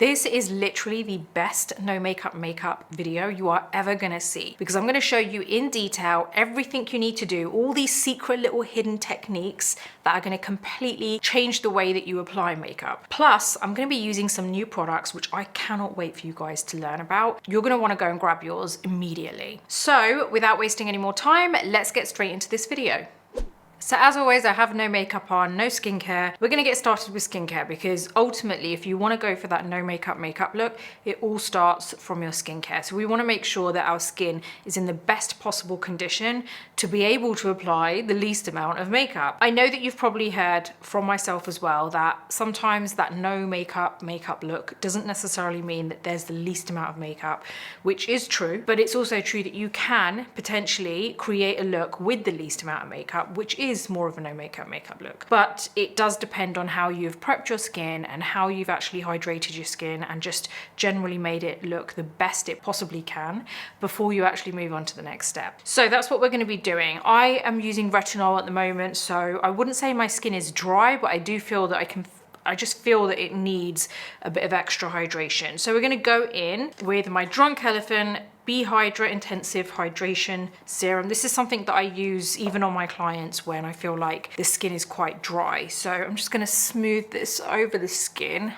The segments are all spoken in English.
This is literally the best no makeup video you are ever gonna see, because I'm gonna show you in detail everything you need to do, all these secret little hidden techniques that are gonna completely change the way that you apply makeup. Plus, I'm gonna be using some new products which I cannot wait for you guys to learn about. You're gonna wanna go and grab yours immediately. So without wasting any more time, let's get straight into this video. So as always, I have no makeup on, no skincare. We're gonna get started with skincare because ultimately, if you wanna go for that no makeup look, it all starts from your skincare. So we wanna make sure that our skin is in the best possible condition to be able to apply the least amount of makeup. I know that you've probably heard from myself as well that sometimes that no makeup look doesn't necessarily mean that there's the least amount of makeup, which is true, but it's also true that you can potentially create a look with the least amount of makeup, which is more of a no makeup look. But it does depend on how you've prepped your skin and how you've actually hydrated your skin and just generally made it look the best it possibly can before you actually move on to the next step. So that's what we're going to be doing. I am using retinol at the moment, so I wouldn't say my skin is dry, but I do feel that I just feel that it needs a bit of extra hydration. So we're going to go in with my Drunk Elephant Be Hydra Intensive Hydration Serum. This is something that I use even on my clients when I feel like the skin is quite dry. So I'm just going to smooth this over the skin.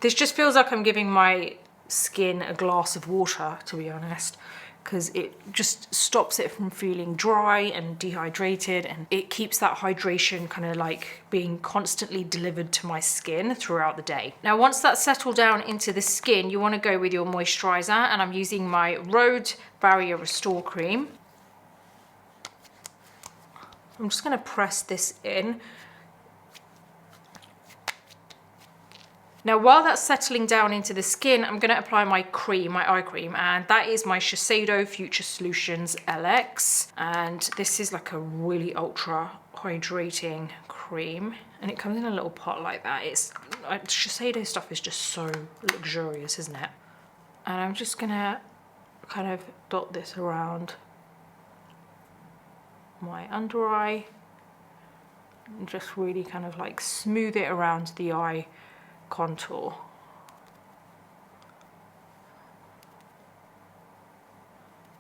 This just feels like I'm giving my skin a glass of water, to be honest, because it just stops it from feeling dry and dehydrated, and it keeps that hydration kind of like being constantly delivered to my skin throughout the day. Now, once that's settled down into the skin, you want to go with your moisturizer, and I'm using my Rhode Barrier Restore Cream. I'm just going to press this in. Now, while that's settling down into the skin, I'm going to apply my cream, my eye cream, and that is my Shiseido Future Solutions LX. And this is like a really ultra hydrating cream, and it comes in a little pot like that. Shiseido stuff is just so luxurious, isn't it? And I'm just going to kind of dot this around my under eye and just really kind of like smooth it around the eye contour.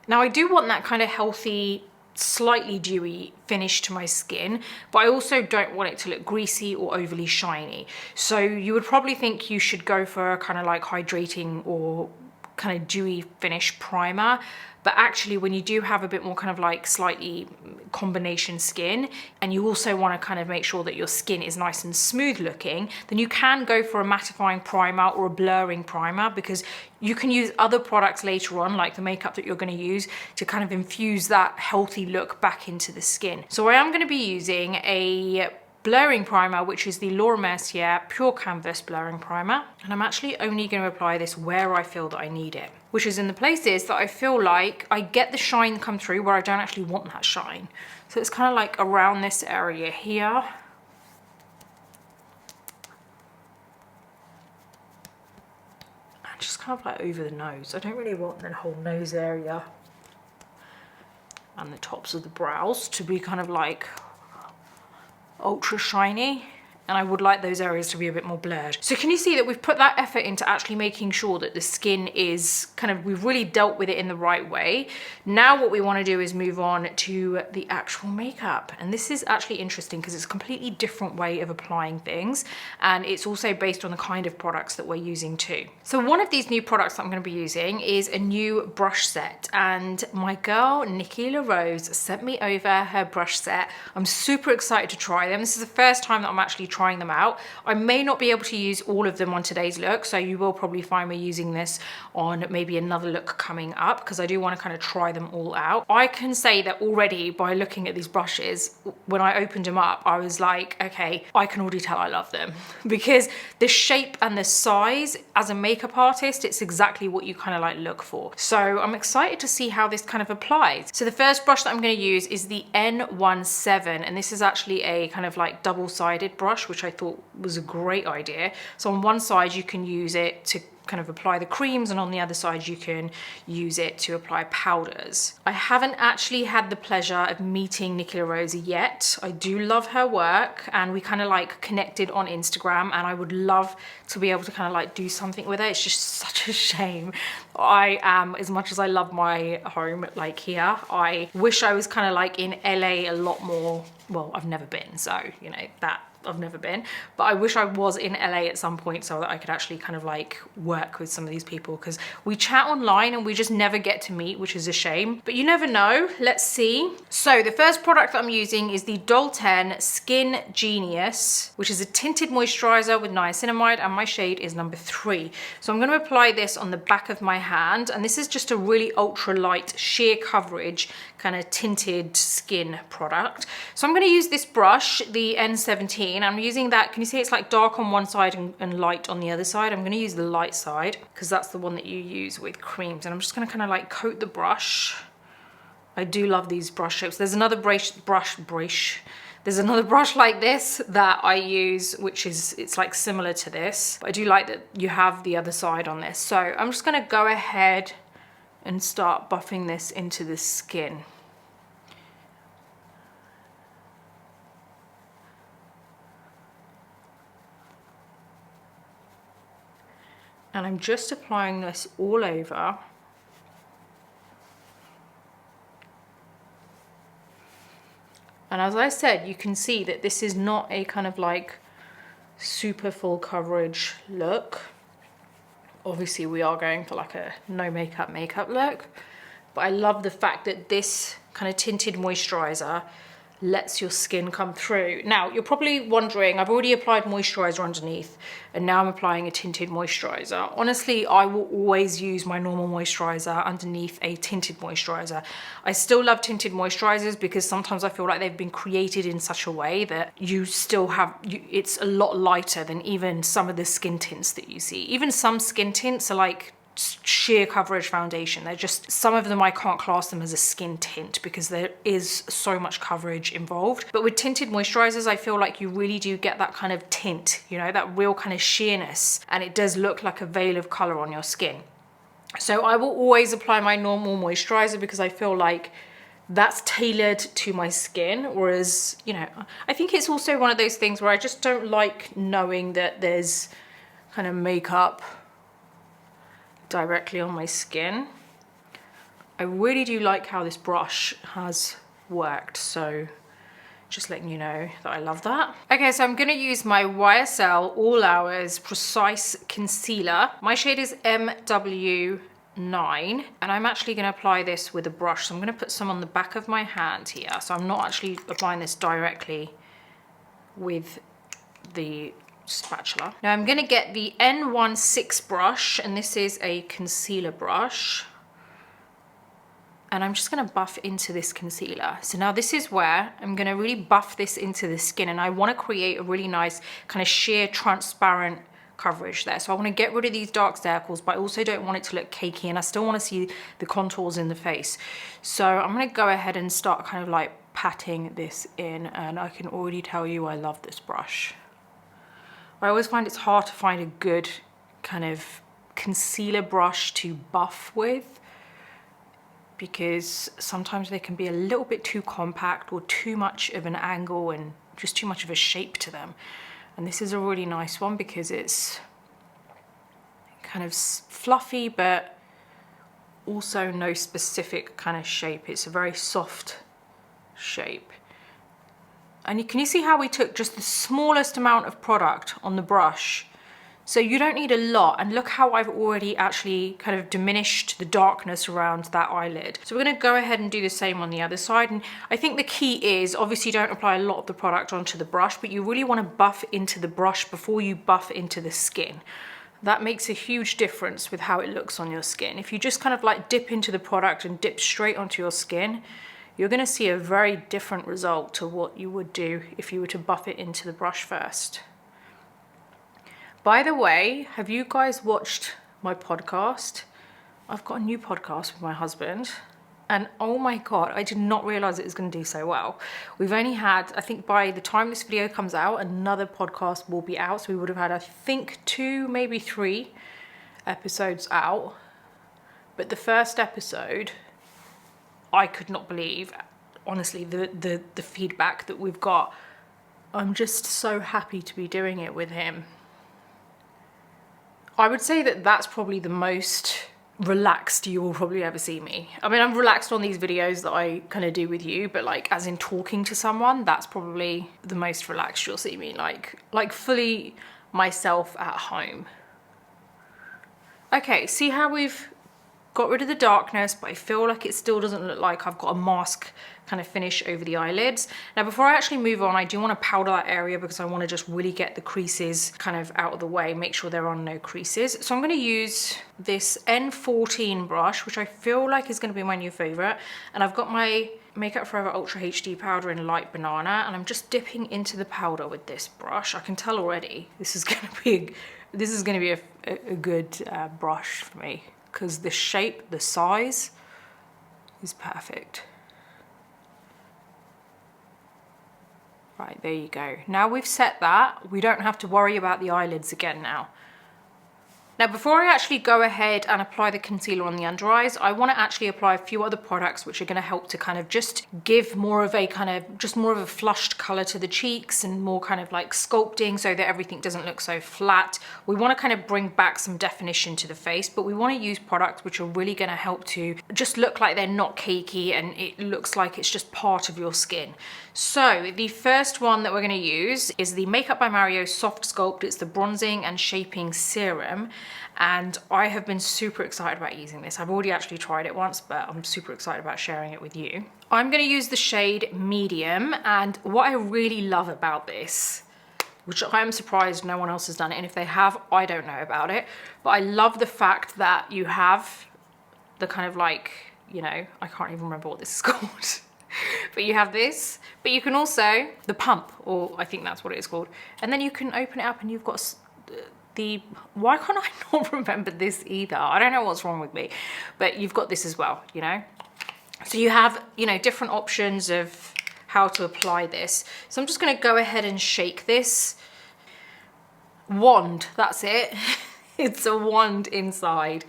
Now, I do want that kind of healthy, slightly dewy finish to my skin, but I also don't want it to look greasy or overly shiny. So you would probably think you should go for a kind of like hydrating or kind of dewy finish primer. But actually, when you do have a bit more kind of like slightly combination skin, and you also want to kind of make sure that your skin is nice and smooth looking, then you can go for a mattifying primer or a blurring primer, because you can use other products later on, like the makeup that you're going to use, to kind of infuse that healthy look back into the skin. So I am going to be using a blurring primer, which is the Laura Mercier Pure Canvas Blurring Primer. And I'm actually only going to apply this where I feel that I need it, which is in the places that I feel like I get the shine come through where I don't actually want that shine. So it's kind of like around this area here. And just kind of like over the nose. I don't really want the whole nose area and the tops of the brows to be kind of like ultra shiny, and I would like those areas to be a bit more blurred. So can you see that we've put that effort into actually making sure that the skin is kind of, we've really dealt with it in the right way. Now what we want to do is move on to the actual makeup. And this is actually interesting because it's a completely different way of applying things, and it's also based on the kind of products that we're using too. So one of these new products that I'm going to be using is a new brush set, and my girl Nikki La Rose sent me over her brush set. I'm super excited to try them. This is the first time that I'm actually trying them out. I may not be able to use all of them on today's look, so you will probably find me using this on maybe another look coming up, because I do want to kind of try them all out. I can say that already by looking at these brushes, when I opened them up, I was like, okay, I can already tell I love them, because the shape and the size, as a makeup artist, it's exactly what you kind of like look for. So I'm excited to see how this kind of applies. So the first brush that I'm going to use is the N17, and this is actually a kind of like double-sided brush brush, which I thought was a great idea. So on one side you can use it to kind of apply the creams, and on the other side you can use it to apply powders. I haven't actually had the pleasure of meeting Nikki La Rose yet. I do love her work, and we kind of like connected on Instagram, and I would love to be able to kind of like do something with her. It's just such a shame. I am, as much as I love my home like here, I wish I was kind of like in LA a lot more. Well, I've never been, so you know that I've never been, but I wish I was in LA at some point so that I could actually kind of like work with some of these people, because we chat online and we just never get to meet, which is a shame, but you never know. Let's see. So the first product that I'm using is the Doll 10 Skin Genius, which is a tinted moisturizer with niacinamide, and my shade is number 3. So I'm going to apply this on the back of my hand, and this is just a really ultra light sheer coverage kind of tinted skin product. So I'm going to use this brush, the N17. I'm using that, can you see it's like dark on one side and light on the other side? I'm going to use the light side because that's the one that you use with creams, and I'm just going to kind of like coat the brush. I do love these brush shapes. There's another there's another brush like this that I use, which is, it's like similar to this, but I do like that you have the other side on this. So I'm just going to go ahead and start buffing this into the skin. And I'm just applying this all over. And as I said, you can see that this is not a kind of like super full coverage look. Obviously we are going for like a no makeup look, but I love the fact that this kind of tinted moisturizer lets your skin come through. Now you're probably wondering, I've already applied moisturizer underneath and now I'm applying a tinted moisturizer. Honestly, I will always use my normal moisturizer underneath a tinted moisturizer. I still love tinted moisturizers because sometimes I feel like they've been created in such a way that you still have, it's a lot lighter than even some of the skin tints that you see. Even some skin tints are like sheer coverage foundation. They're just, some of them I can't class them as a skin tint because there is so much coverage involved. But with tinted moisturizers, I feel like you really do get that kind of tint, you know, that real kind of sheerness, and it does look like a veil of color on your skin. So I will always apply my normal moisturizer because I feel like that's tailored to my skin, whereas, you know, I think it's also one of those things where I just don't like knowing that there's kind of makeup directly on my skin. I really do like how this brush has worked, so just letting you know that I love that. Okay, so I'm gonna use my YSL All Hours Precise Concealer. My shade is MW9, and I'm actually gonna apply this with a brush. So I'm gonna put some on the back of my hand here. So I'm not actually applying this directly with the spatula. Now I'm gonna get the N16 brush, and this is a concealer brush, and I'm just gonna buff into this concealer. So now this is where I'm gonna really buff this into the skin, and I wanna create a really nice kind of sheer transparent coverage there. So I wanna get rid of these dark circles, but I also don't want it to look cakey, and I still wanna see the contours in the face. So I'm gonna go ahead and start kind of like patting this in, and I can already tell you I love this brush. I always find it's hard to find a good kind of concealer brush to buff with, because sometimes they can be a little bit too compact or too much of an angle and just too much of a shape to them. And this is a really nice one because it's kind of fluffy, but also no specific kind of shape. It's a very soft shape. And can you see how we took just the smallest amount of product on the brush? So you don't need a lot, and look how I've already actually kind of diminished the darkness around that eyelid. So we're gonna go ahead and do the same on the other side. And I think the key is, obviously don't apply a lot of the product onto the brush, but you really wanna buff into the brush before you buff into the skin. That makes a huge difference with how it looks on your skin. If you just kind of like dip into the product and dip straight onto your skin, you're gonna see a very different result to what you would do if you were to buff it into the brush first. By the way, have you guys watched my podcast? I've got a new podcast with my husband. And oh my God, I did not realize it was going to do so well. We've only had, I think by the time this video comes out, another podcast will be out. So we would have had, I think 2, maybe 3 episodes out. But the first episode, I could not believe, honestly, the feedback that we've got. I'm just so happy to be doing it with him. I would say that that's probably the most relaxed you will probably ever see me. I mean, I'm relaxed on these videos that I kind of do with you, but like as in talking to someone, that's probably the most relaxed you'll see me, like fully myself at home. Okay, see how we've got rid of the darkness, but I feel like it still doesn't look like I've got a mask kind of finish over the eyelids. Now, before I actually move on, I do want to powder that area because I want to just really get the creases kind of out of the way, make sure there are no creases. So I'm going to use this N14 brush, which I feel like is going to be my new favorite. And I've got my Makeup Forever Ultra HD powder in Light Banana, and I'm just dipping into the powder with this brush. I can tell already this is going to be a good brush for me, because the shape, the size is perfect. Right, there you go. Now we've set that, we don't have to worry about the eyelids again now. Now, before I actually go ahead and apply the concealer on the under eyes, I want to actually apply a few other products which are going to help to kind of just give more of a flushed color to the cheeks and more kind of like sculpting so that everything doesn't look so flat. We want to kind of bring back some definition to the face, but we want to use products which are really going to help to just look like they're not cakey and it looks like it's just part of your skin. So the first one that we're going to use is the Makeup by Mario Soft Sculpt. It's the Bronzing and Shaping Serum. And I have been super excited about using this. I've already actually tried it once, but I'm super excited about sharing it with you. I'm going to use the shade Medium, and what I really love about this, which I am surprised no one else has done it, and if they have, I don't know about it, but I love the fact that you have the kind of like, you know, I can't even remember what this is called. But you have this, but you can also, the pump, or I think that's what it is called, and then you can open it up and you've got why can't I not remember this either? I don't know what's wrong with me, but you've got this as well, you know? So you have, you know, different options of how to apply this. So I'm just gonna go ahead and shake this. Wand, that's it. It's a wand inside.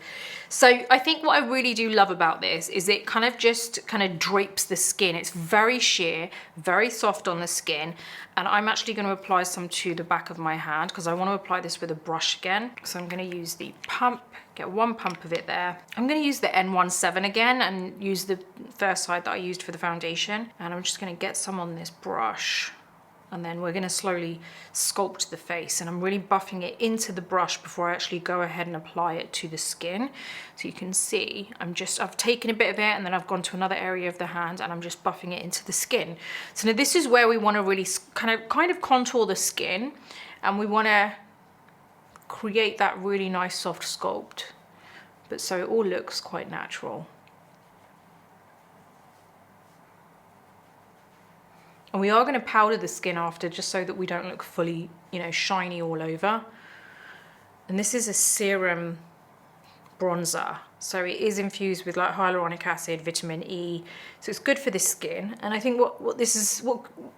So I think what I really do love about this is it kind of drapes the skin. It's very sheer, very soft on the skin. And I'm actually going to apply some to the back of my hand because I want to apply this with a brush again. So I'm going to use the pump, get one pump of it there. I'm going to use the N17 again and use the first side that I used for the foundation. And I'm just going to get some on this brush. And then we're going to slowly sculpt the face, and I'm really buffing it into the brush before I actually go ahead and apply it to the skin. So you can see I've taken a bit of it and then I've gone to another area of the hand and I'm just buffing it into the skin. So now this is where we want to really kind of contour the skin, and we want to create that really nice soft sculpt, but so it all looks quite natural. And we are going to powder the skin after, just so that we don't look fully, you know, shiny all over. And this is a serum bronzer. So it is infused with like hyaluronic acid, vitamin E. So it's good for the skin. And I think what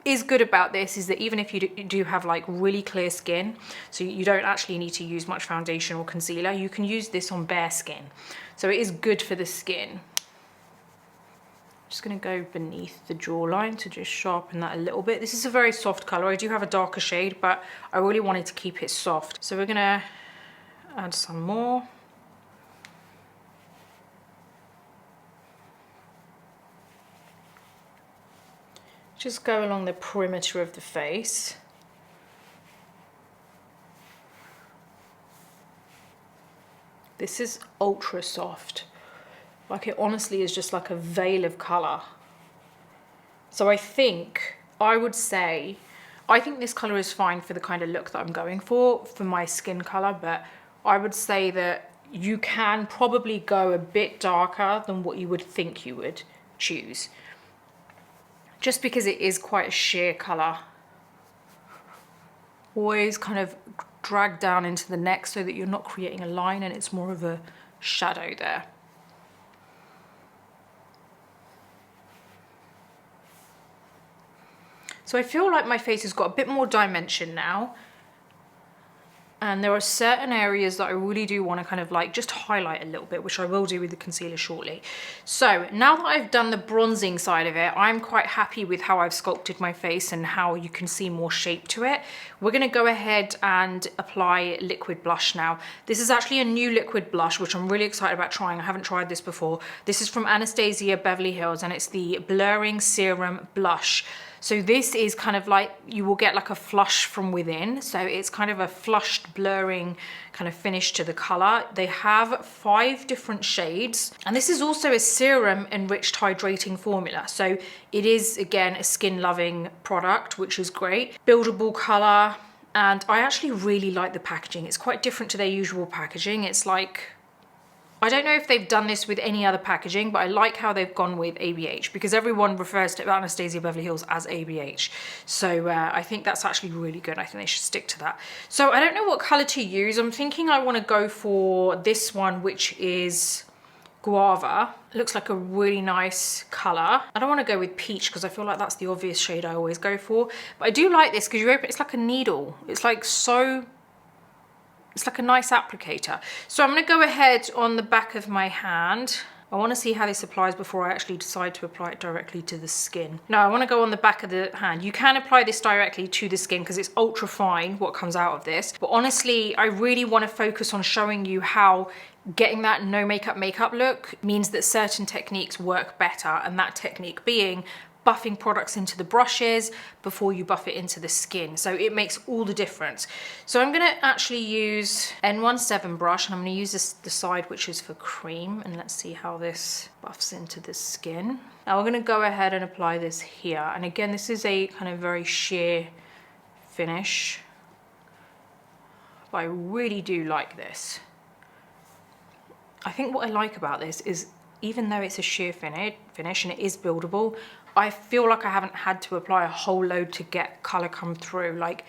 is good about this is that even if you do have like really clear skin, so you don't actually need to use much foundation or concealer, you can use this on bare skin. So it is good for the skin. Just going to go beneath the jawline to just sharpen that a little bit. This is a very soft color. I do have a darker shade, but I really wanted to keep it soft. So we're going to add some more. Just go along the perimeter of the face. This is ultra soft. Like, it honestly is just like a veil of color. So I think this color is fine for the kind of look that I'm going for my skin color, but I would say that you can probably go a bit darker than what you would think you would choose, just because it is quite a sheer color. Always kind of drag down into the neck so that you're not creating a line and it's more of a shadow there. So I feel like my face has got a bit more dimension now. And there are certain areas that I really do want to kind of like just highlight a little bit, which I will do with the concealer shortly. So now that I've done the bronzing side of it, I'm quite happy with how I've sculpted my face and how you can see more shape to it. We're going to go ahead and apply liquid blush now. This is actually a new liquid blush, which I'm really excited about trying. I haven't tried this before. This is from Anastasia Beverly Hills, and it's the Blurring Serum Blush. So this is kind of like, you will get like a flush from within. So it's kind of a flushed, blurring kind of finish to the color. They have 5 different shades. And this is also a serum enriched hydrating formula. So it is, again, a skin loving product, which is great. Buildable color. And I actually really like the packaging. It's quite different to their usual packaging. It's like, I don't know if they've done this with any other packaging, but I like how they've gone with ABH, because everyone refers to Anastasia Beverly Hills as ABH. So I think that's actually really good. I think they should stick to that. So I don't know what color to use. I'm thinking I want to go for this one, which is Guava. It looks like a really nice color. I don't want to go with peach because I feel like that's the obvious shade I always go for. But I do like this because you open, it's like a needle. It's like so... It's like a nice applicator. So I'm going to go ahead on the back of my hand. I want to see how this applies before I actually decide to apply it directly to the skin. No, I want to go on the back of the hand. You can apply this directly to the skin because it's ultra fine what comes out of this. But honestly, I really want to focus on showing you how getting that no makeup look means that certain techniques work better, and that technique being buffing products into the brushes before you buff it into the skin. So it makes all the difference. So I'm gonna actually use N17 brush, and I'm gonna use the side which is for cream, and let's see how this buffs into the skin. Now we're gonna go ahead and apply this here. And again, this is a kind of very sheer finish, but I really do like this. I think what I like about this is, even though it's a sheer finish and it is buildable, I feel like I haven't had to apply a whole load to get color come through. Like,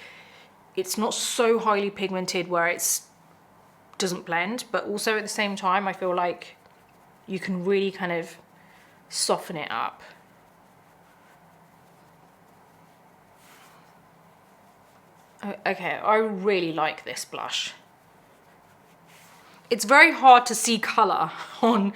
it's not so highly pigmented where it's doesn't blend, but also at the same time, I feel like you can really kind of soften it up. Okay, I really like this blush. It's very hard to see color on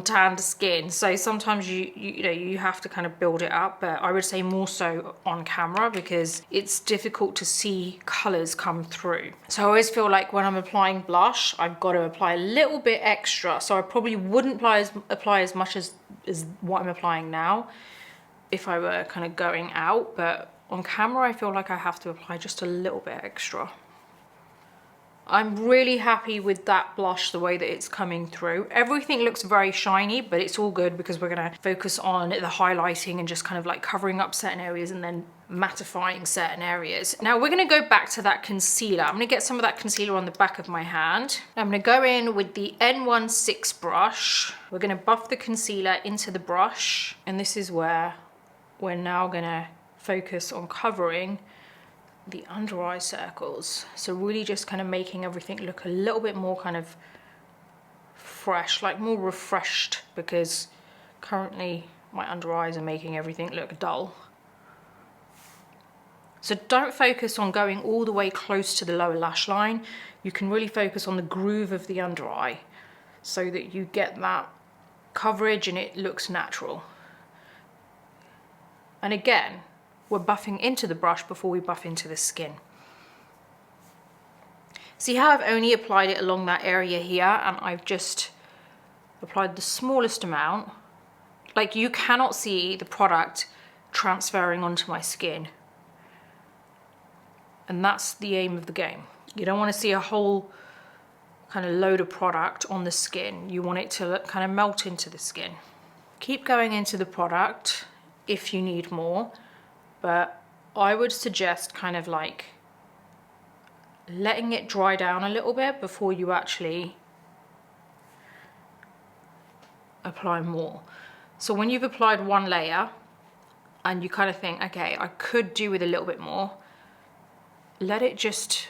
tanned skin, so sometimes you have to kind of build it up, but I would say more so on camera because it's difficult to see colors come through. So I always feel like when I'm applying blush, I've got to apply a little bit extra. So I probably wouldn't apply as much as what I'm applying now if I were kind of going out, but on camera I feel like I have to apply just a little bit extra. I'm really happy with that blush, the way that it's coming through. Everything looks very shiny, but it's all good because we're gonna focus on the highlighting and just kind of like covering up certain areas and then mattifying certain areas. Now we're gonna go back to that concealer. I'm gonna get some of that concealer on the back of my hand. I'm gonna go in with the N16 brush. We're gonna buff the concealer into the brush, and this is where we're now gonna focus on covering the under eye circles. So really just kind of making everything look a little bit more kind of fresh, like more refreshed, because currently my under eyes are making everything look dull. So don't focus on going all the way close to the lower lash line. You can really focus on the groove of the under eye so that you get that coverage and it looks natural. And again, we're buffing into the brush before we buff into the skin. See how I've only applied it along that area here, and I've just applied the smallest amount. Like, you cannot see the product transferring onto my skin. And that's the aim of the game. You don't want to see a whole kind of load of product on the skin. You want it to kind of melt into the skin. Keep going into the product if you need more. But I would suggest kind of like letting it dry down a little bit before you actually apply more. So when you've applied one layer and you kind of think, okay, I could do with a little bit more, let it just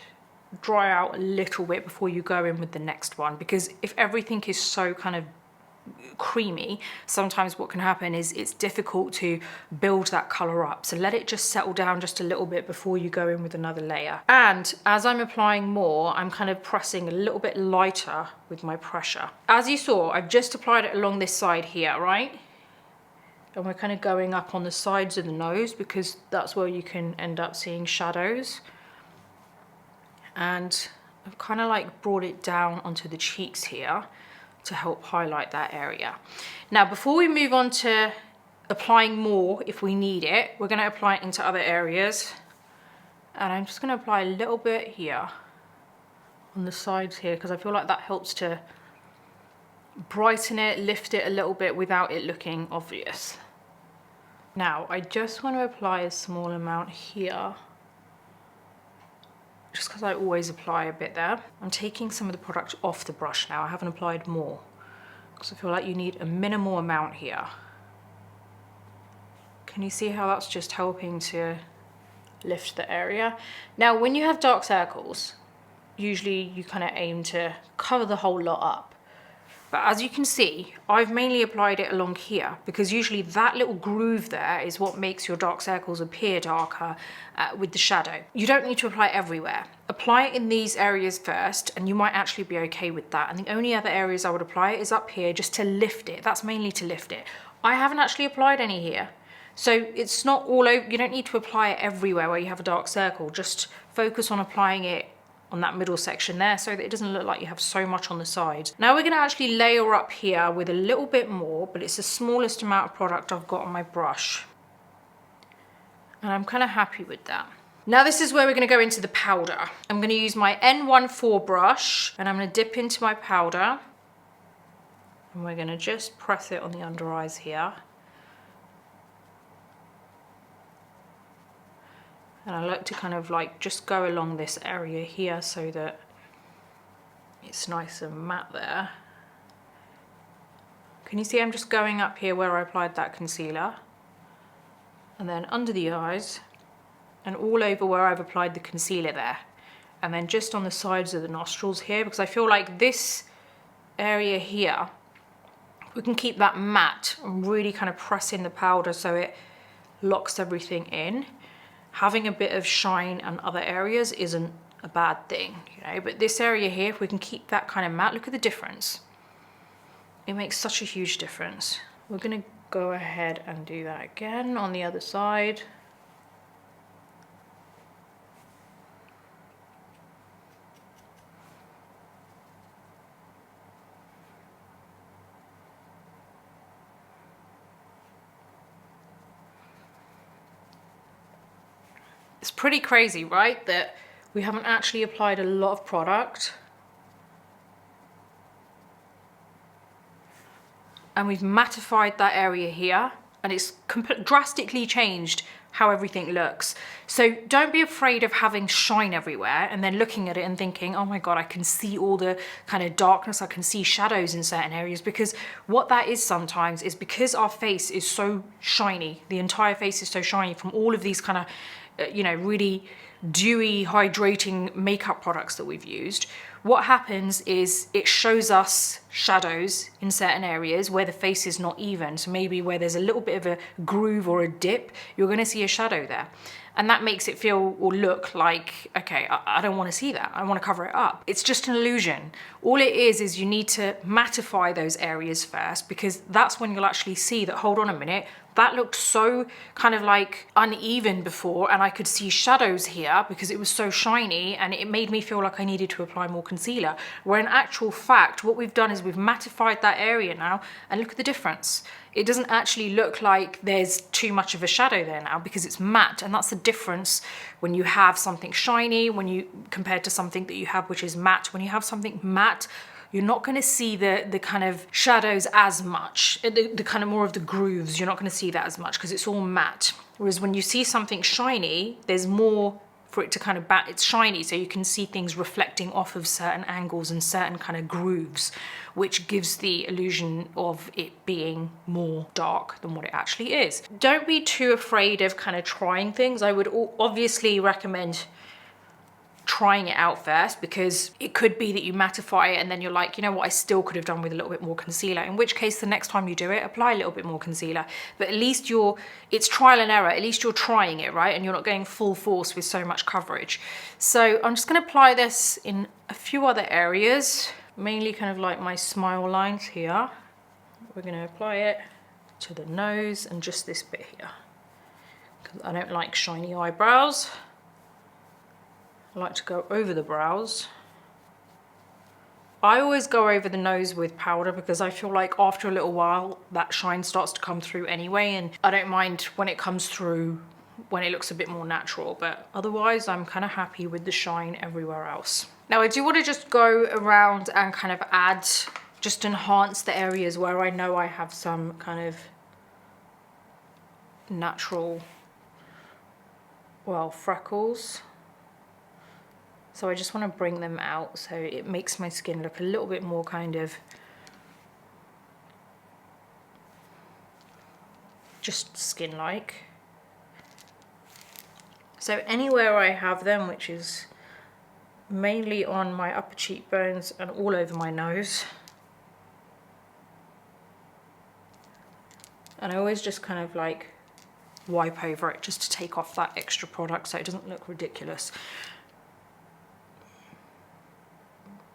dry out a little bit before you go in with the next one. Because if everything is so kind of creamy, sometimes what can happen is it's difficult to build that color up. So let it just settle down just a little bit before you go in with another layer. And as I'm applying more, I'm kind of pressing a little bit lighter with my pressure. As you saw, I've just applied it along this side here, right? And we're kind of going up on the sides of the nose because that's where you can end up seeing shadows. And I've kind of like brought it down onto the cheeks here to help highlight that area. Now, before we move on to applying more, if we need it, we're gonna apply it into other areas. And I'm just gonna apply a little bit here on the sides here, because I feel like that helps to brighten it, lift it a little bit without it looking obvious. Now, I just wanna apply a small amount here, just because I always apply a bit there. I'm taking some of the product off the brush now. I haven't applied more because I feel like you need a minimal amount here. Can you see how that's just helping to lift the area? Now, when you have dark circles, usually you kind of aim to cover the whole lot up. But as you can see, I've mainly applied it along here because usually that little groove there is what makes your dark circles appear darker with the shadow. You don't need to apply it everywhere. Apply it in these areas first and you might actually be okay with that. And the only other areas I would apply it is up here just to lift it. That's mainly to lift it. I haven't actually applied any here. So it's not all over, you don't need to apply it everywhere where you have a dark circle. Just focus on applying it on that middle section there so that it doesn't look like you have so much on the sides. Now we're going to actually layer up here with a little bit more, but it's the smallest amount of product I've got on my brush. And I'm kind of happy with that. Now this is where we're going to go into the powder. I'm going to use my N14 brush and I'm going to dip into my powder. And we're going to just press it on the under eyes here. And I like to kind of like just go along this area here so that it's nice and matte there. Can you see I'm just going up here where I applied that concealer? And then under the eyes and all over where I've applied the concealer there. And then just on the sides of the nostrils here, because I feel like this area here, we can keep that matte and really kind of press in the powder so it locks everything in. Having a bit of shine on other areas isn't a bad thing, you know, but this area here, if we can keep that kind of matte, look at the difference. It makes such a huge difference. We're gonna go ahead and do that again on the other side. It's pretty crazy, right? That we haven't actually applied a lot of product. And we've mattified that area here and it's drastically changed how everything looks. So don't be afraid of having shine everywhere and then looking at it and thinking, oh my God, I can see all the kind of darkness, I can see shadows in certain areas, because what that is sometimes is because our face is so shiny, the entire face is so shiny from all of these kind of you know, really dewy, hydrating makeup products that we've used. What happens is it shows us shadows in certain areas where the face is not even. So maybe where there's a little bit of a groove or a dip, you're gonna see a shadow there. And that makes it feel or look like, okay, I don't wanna see that. I wanna cover it up. It's just an illusion. All it is you need to mattify those areas first, because that's when you'll actually see that, hold on a minute, that looked so kind of like uneven before and I could see shadows here because it was so shiny and it made me feel like I needed to apply more concealer. Where in actual fact, what we've done is we've mattified that area now and look at the difference. It doesn't actually look like there's too much of a shadow there now because it's matte, and that's the difference when you have something shiny, when you compared to something that you have which is matte. When you have something matte, you're not going to see the kind of shadows as much, the kind of more of the grooves, you're not going to see that as much because it's all matte. Whereas when you see something shiny, there's more for it to kind of it's shiny, so you can see things reflecting off of certain angles and certain kind of grooves, which gives the illusion of it being more dark than what it actually is. Don't be too afraid of kind of trying things. I would obviously recommend trying it out first, because it could be that you mattify it and then you're like, you know what, I still could have done with a little bit more concealer, in which case the next time you do it, apply a little bit more concealer. But at least it's trial and error, at least you're trying it, right? And you're not going full force with so much coverage. So I'm just going to apply this in a few other areas, mainly kind of like my smile lines here. We're going to apply it to the nose and just this bit here, because I don't like shiny eyebrows. I like to go over the brows. I always go over the nose with powder because I feel like after a little while that shine starts to come through anyway, and I don't mind when it comes through when it looks a bit more natural, but otherwise I'm kind of happy with the shine everywhere else. Now I do want to just go around and kind of add, just enhance the areas where I know I have some kind of natural, well, freckles. So I just want to bring them out so it makes my skin look a little bit more kind of just skin-like. So anywhere I have them, which is mainly on my upper cheekbones and all over my nose. And I always just kind of like wipe over it just to take off that extra product so it doesn't look ridiculous.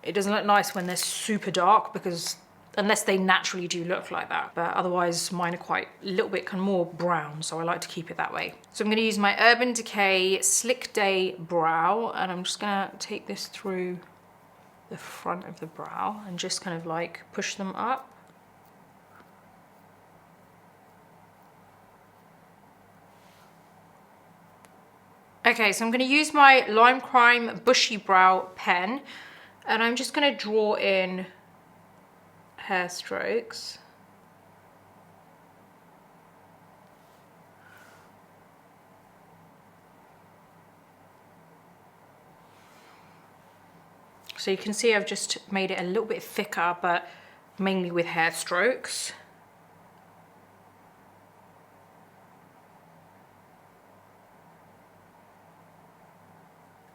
It doesn't look nice when they're super dark, because unless they naturally do look like that, but otherwise mine are quite a little bit kind of more brown, so I like to keep it that way. So I'm going to use my Urban Decay Slick Day Brow, and I'm just going to take this through the front of the brow and just kind of like push them up. Okay, so I'm going to use my Lime Crime Bushy Brow pen, and I'm just going to draw in hair strokes. So you can see I've just made it a little bit thicker, but mainly with hair strokes.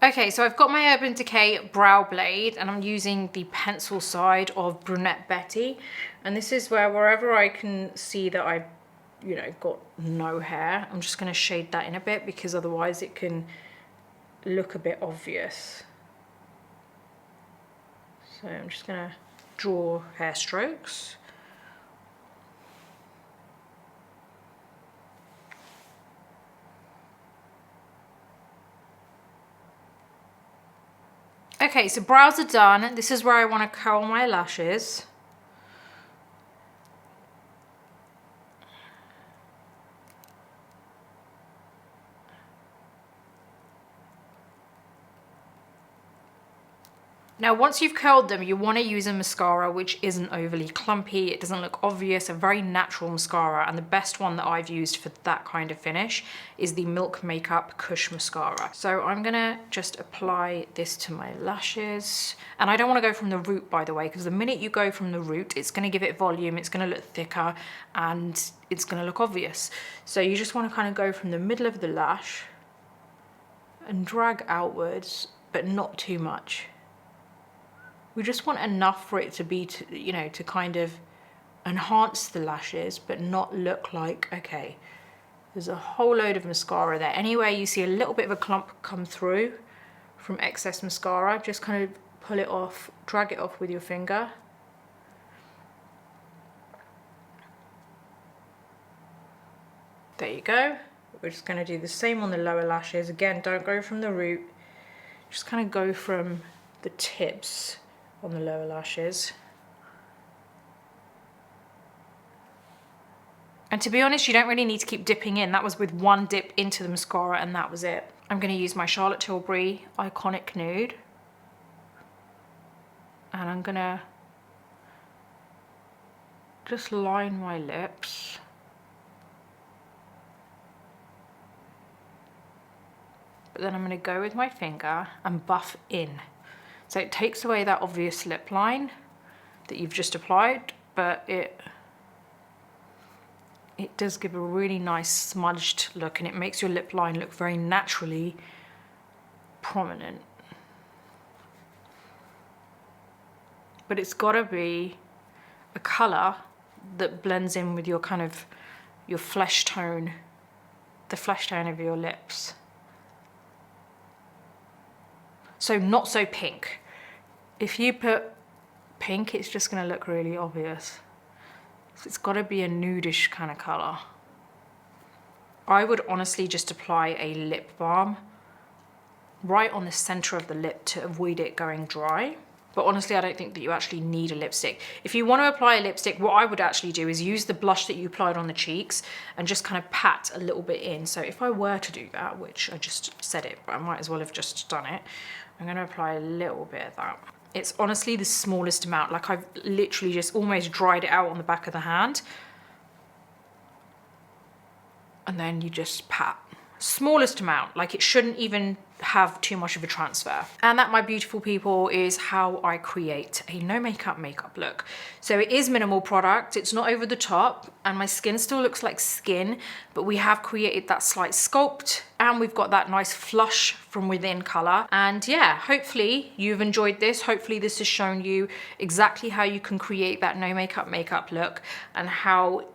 Okay, so I've got my Urban Decay brow blade, and I'm using the pencil side of Brunette Betty, and this is wherever I can see that I, you know, got no hair, I'm just going to shade that in a bit, because otherwise it can look a bit obvious. So I'm just going to draw hair strokes. Okay, so brows are done. This is where I want to curl my lashes. Now, once you've curled them, you want to use a mascara which isn't overly clumpy. It doesn't look obvious, a very natural mascara. And the best one that I've used for that kind of finish is the Milk Makeup Kush Mascara. So I'm going to just apply this to my lashes. And I don't want to go from the root, by the way, because the minute you go from the root, it's going to give it volume, it's going to look thicker, and it's going to look obvious. So you just want to kind of go from the middle of the lash and drag outwards, but not too much. We just want enough for it to be, you know, to kind of enhance the lashes, but not look like, okay, there's a whole load of mascara there. Anywhere you see a little bit of a clump come through from excess mascara, just kind of pull it off, drag it off with your finger. There you go. We're just going to do the same on the lower lashes. Again, don't go from the root, just kind of go from the tips on the lower lashes. And to be honest, you don't really need to keep dipping in. That was with one dip into the mascara and that was it. I'm going to use my Charlotte Tilbury Iconic Nude. And I'm going to just line my lips. But then I'm going to go with my finger and buff in. So it takes away that obvious lip line that you've just applied, but it does give a really nice smudged look, and it makes your lip line look very naturally prominent. but it's gotta be a color that blends in with your kind of, your flesh tone, the flesh tone of your lips. So not so pink. If you put pink, it's just gonna look really obvious. So it's gotta be a nudish kind of color. I would honestly just apply a lip balm right on the center of the lip to avoid it going dry. But honestly, I don't think that you actually need a lipstick. If you want to apply a lipstick, what I would actually do is use the blush that you applied on the cheeks and just kind of pat a little bit in. So if I were to do that, which I just said it, but I might as well have just done it, I'm going to apply a little bit of that. It's honestly the smallest amount. Like I've literally just almost dried it out on the back of the hand. And then you just pat. Smallest amount, like it shouldn't even have too much of a transfer. And that, my beautiful people, is how I create a no makeup look. So it is minimal product, it's not over the top, and my skin still looks like skin, but we have created that slight sculpt, and we've got that nice flush from within color. And yeah, hopefully you've enjoyed this. Hopefully this has shown you exactly how you can create that no makeup look and how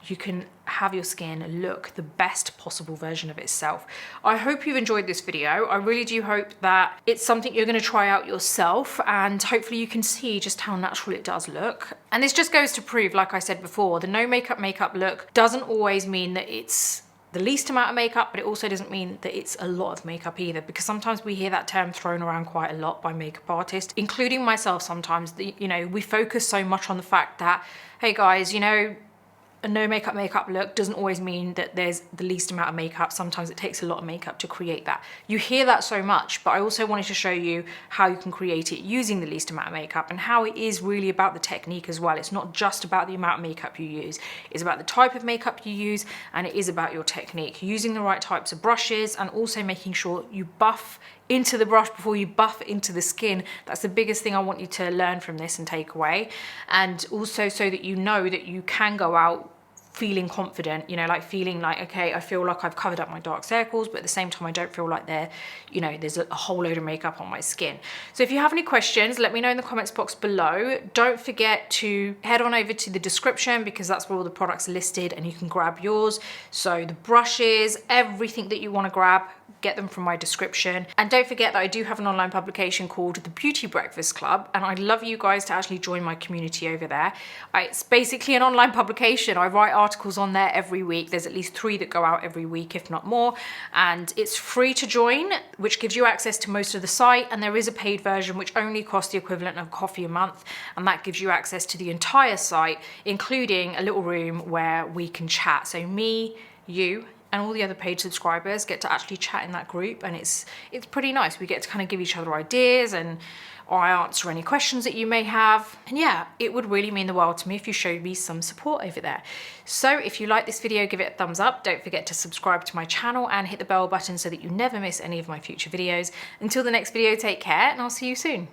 you can have your skin look the best possible version of itself. I hope you've enjoyed this video. I really do hope that it's something you're going to try out yourself, and hopefully you can see just how natural it does look. And this just goes to prove, like I said before, the no makeup look doesn't always mean that it's the least amount of makeup, but it also doesn't mean that it's a lot of makeup either, because sometimes we hear that term thrown around quite a lot by makeup artists, including myself sometimes. You know, we focus so much on the fact that, hey guys, you know, a no makeup look doesn't always mean that there's the least amount of makeup. Sometimes it takes a lot of makeup to create that. You hear that so much, but I also wanted to show you how you can create it using the least amount of makeup, and how it is really about the technique as well. It's not just about the amount of makeup you use. It's about the type of makeup you use, and it is about your technique. Using the right types of brushes, and also making sure you buff into the brush before you buff into the skin. That's the biggest thing I want you to learn from this and take away. And also so that you know that you can go out feeling confident, you know, like feeling like, okay, I feel like I've covered up my dark circles, but at the same time I don't feel like you know, there's a whole load of makeup on my skin. So if you have any questions, let me know in the comments box below. Don't forget to head on over to the description, because that's where all the products are listed and you can grab yours. So the brushes, everything that you want to grab, get them from my description. And don't forget that I do have an online publication called the Beauty Breakfast Club, and I'd love you guys to actually join my community over there. It's basically an online publication. I write articles on there every week. There's at least 3 that go out every week, if not more, and it's free to join, which gives you access to most of the site. And there is a paid version which only costs the equivalent of coffee a month, and that gives you access to the entire site, including a little room where we can chat. So me, you, and all the other paid subscribers get to actually chat in that group, and it's pretty nice. We get to kind of give each other ideas, and I answer any questions that you may have. And yeah, it would really mean the world to me if you showed me some support over there. So if you like this video, give it a thumbs up. Don't forget to subscribe to my channel and hit the bell button so that you never miss any of my future videos. Until the next video, take care, and I'll see you soon.